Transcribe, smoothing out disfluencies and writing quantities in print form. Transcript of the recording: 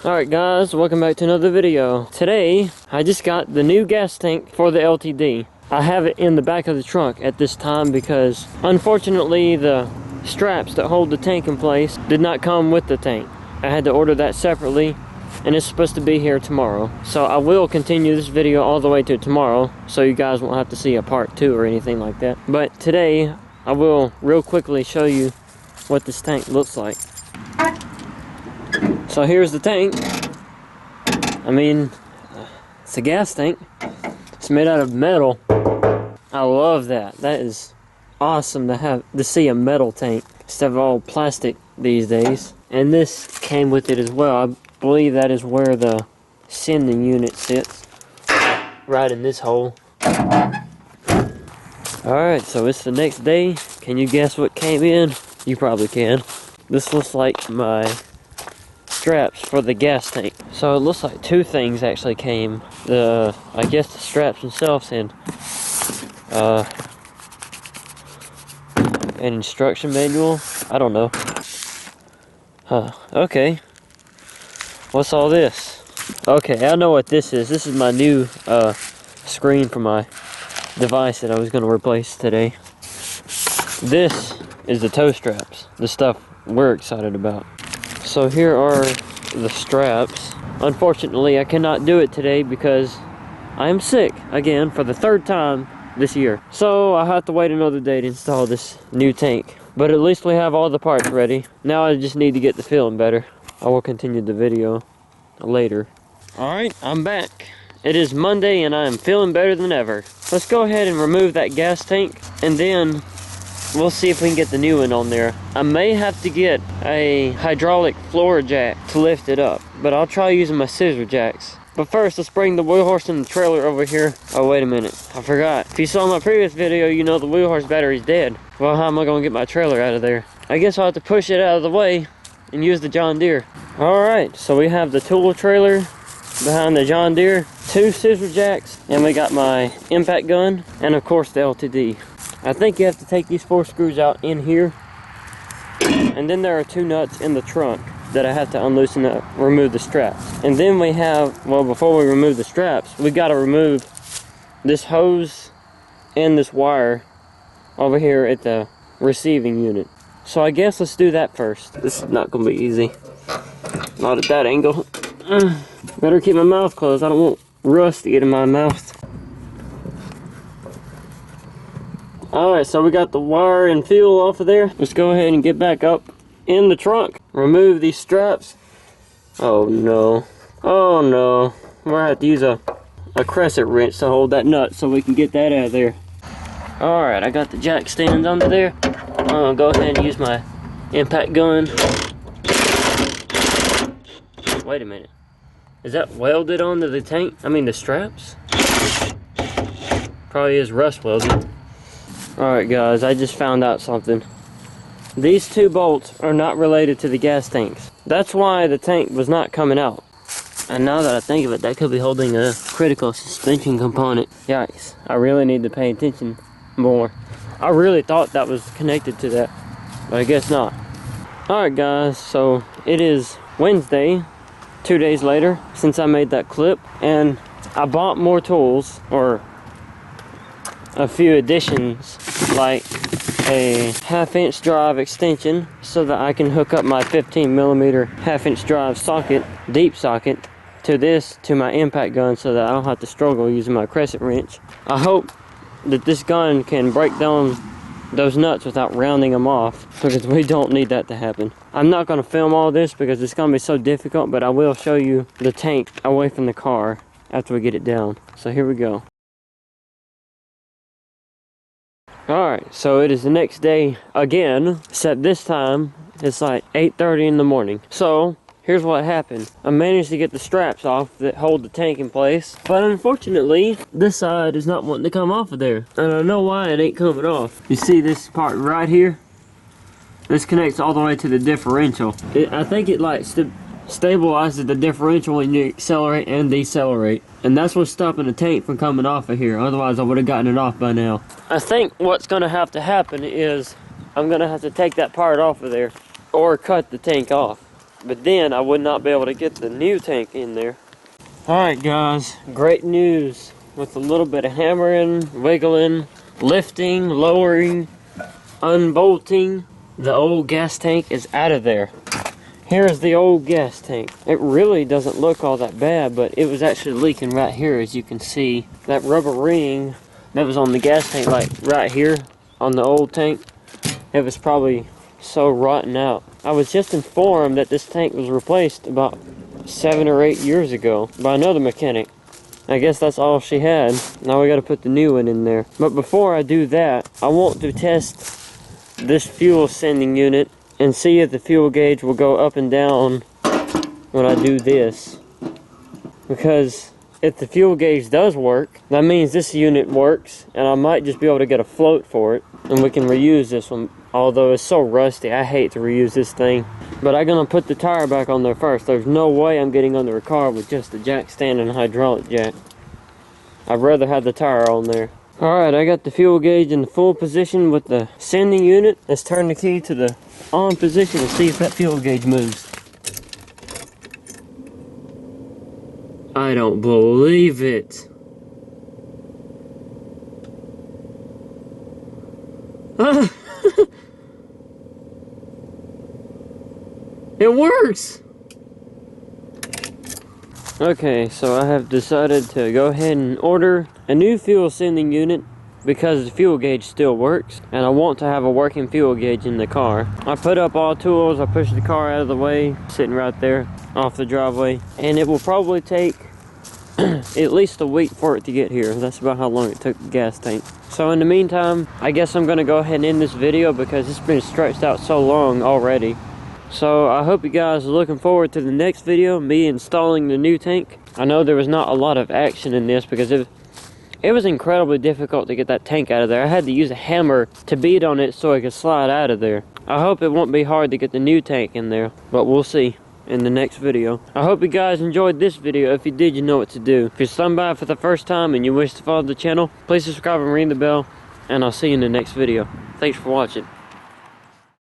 Alright guys, welcome back to another video. Today, I just got the new gas tank for the LTD. I have it in the back of the trunk at this time because unfortunately the straps that hold the tank in place did not come with the tank. I had to order that separately and it's supposed to be here tomorrow. So I will continue this video all the way to tomorrow so you guys won't have to see a part 2 or anything like that. But today, I will real quickly show you what this tank looks like. So here's the tank. I mean, it's a gas tank. It's made out of metal. I love that. That is awesome to see a metal tank instead of all plastic these days. And this came with it as well. I believe that is where the sending unit sits, right in this hole. Alright, so it's the next day. Can you guess what came in? You probably can. This looks like my straps for the gas tank. So it looks like two things actually came. I guess the straps themselves and an instruction manual. I don't know. Huh. Okay. What's all this? Okay, I know what this is. This is my new screen for my device that I was going to replace today. This is the toe straps. The stuff we're excited about. So here are the straps. Unfortunately, I cannot do it today because I am sick again for the third time this year. So I have to wait another day to install this new tank. But at least we have all the parts ready. Now I just need to get the feeling better. I will continue the video later. Alright, I'm back. It is Monday and I am feeling better than ever. Let's go ahead and remove that gas tank and then we'll see if we can get the new one on there. I may have to get a hydraulic floor jack to lift it up, but I'll try using my scissor jacks. But first, let's bring the wheel horse and the trailer over here. Oh, wait a minute. I forgot. If you saw my previous video, you know the wheel horse battery's dead. Well, how am I going to get my trailer out of there? I guess I'll have to push it out of the way and use the John Deere. Alright, so we have the tool trailer behind the John Deere, 2 scissor jacks, and we got my impact gun, and of course the LTD. I think you have to take these 4 screws out in here, and then there are 2 nuts in the trunk that I have to unloosen to remove the straps. And then we have, well, before we remove the straps, we got to remove this hose and this wire over here at the receiving unit. So I guess let's do that first. This is not going to be easy. Not at that angle. Better keep my mouth closed. I don't want rust to get in my mouth. Alright, so we got the wire and fuel off of there. Let's go ahead and get back up in the trunk. Remove these straps. Oh no. Oh no. We're gonna have to use a crescent wrench to hold that nut so we can get that out of there. Alright, I got the jack stands under there. I'm gonna go ahead and use my impact gun. Wait a minute. Is that welded onto the tank? I mean the straps? Probably is rust welded. Alright guys, I just found out something. These 2 bolts are not related to the gas tanks. That's why the tank was not coming out. And now that I think of it, that could be holding a critical suspension component. Yikes, I really need to pay attention more. I really thought that was connected to that, but I guess not. Alright guys, so it is Wednesday, 2 days later since I made that clip, and I bought more tools, or a few additions, like a 1/2-inch drive extension so that I can hook up my 15mm 1/2-inch drive socket, deep socket, to my impact gun so that I don't have to struggle using my crescent wrench. I hope that this gun can break down those nuts without rounding them off, because we don't need that to happen. I'm not going to film all this because it's going to be so difficult, but I will show you the tank away from the car after we get it down. So here we go. Alright, so it is the next day again, except this time it's like 8:30 in the morning. So here's what happened. I managed to get the straps off that hold the tank in place, but unfortunately this side is not wanting to come off of there, and I know why it ain't coming off. You see this part right here? This connects all the way to the differential. I think it like stabilizes the differential when you accelerate and decelerate, and that's what's stopping the tank from coming off of here. Otherwise I would have gotten it off by now. I think what's going to have to happen is I'm going to have to take that part off of there or cut the tank off. but then I would not be able to get the new tank in there. Alright guys, great news. With a little bit of hammering, wiggling, lifting, lowering, unbolting, the old gas tank is out of there. Here's the old gas tank. It really doesn't look all that bad, but it was actually leaking right here, as you can see. That rubber ring that was on the gas tank, like right here on the old tank, it was probably so rotten out. I was just informed that this tank was replaced about 7 or 8 years ago by another mechanic. I guess that's all she had. Now we got to put the new one in there. But before I do that, I want to test this fuel sending unit and see if the fuel gauge will go up and down when I do this. Because if the fuel gauge does work, that means this unit works, and I might just be able to get a float for it, and we can reuse this one. Although it's so rusty, I hate to reuse this thing. But I'm gonna put the tire back on there first. There's no way I'm getting under a car with just the jack stand and a hydraulic jack. I'd rather have the tire on there. Alright, I got the fuel gauge in the full position with the sending unit. Let's turn the key to the on position and see if that fuel gauge moves. I don't believe it. It works! Okay, so I have decided to go ahead and order a new fuel sending unit because the fuel gauge still works, and I want to have a working fuel gauge in the car. I put up all tools, I pushed the car out of the way, sitting right there off the driveway, and it will probably take at least a week for it to get here. That's about how long it took the gas tank. So in the meantime, I guess I'm gonna go ahead and end this video because it's been stretched out so long already. So I hope you guys are looking forward to the next video, me installing the new tank. I know there was not a lot of action in this because it was incredibly difficult to get that tank out of there. I had to use a hammer to beat on it so it could slide out of there. I hope it won't be hard to get the new tank in there, but we'll see in the next video. I hope you guys enjoyed this video. If you did, you know what to do. If you're stopping by for the first time and you wish to follow the channel, please subscribe and ring the bell, and I'll see you in the next video. Thanks for watching.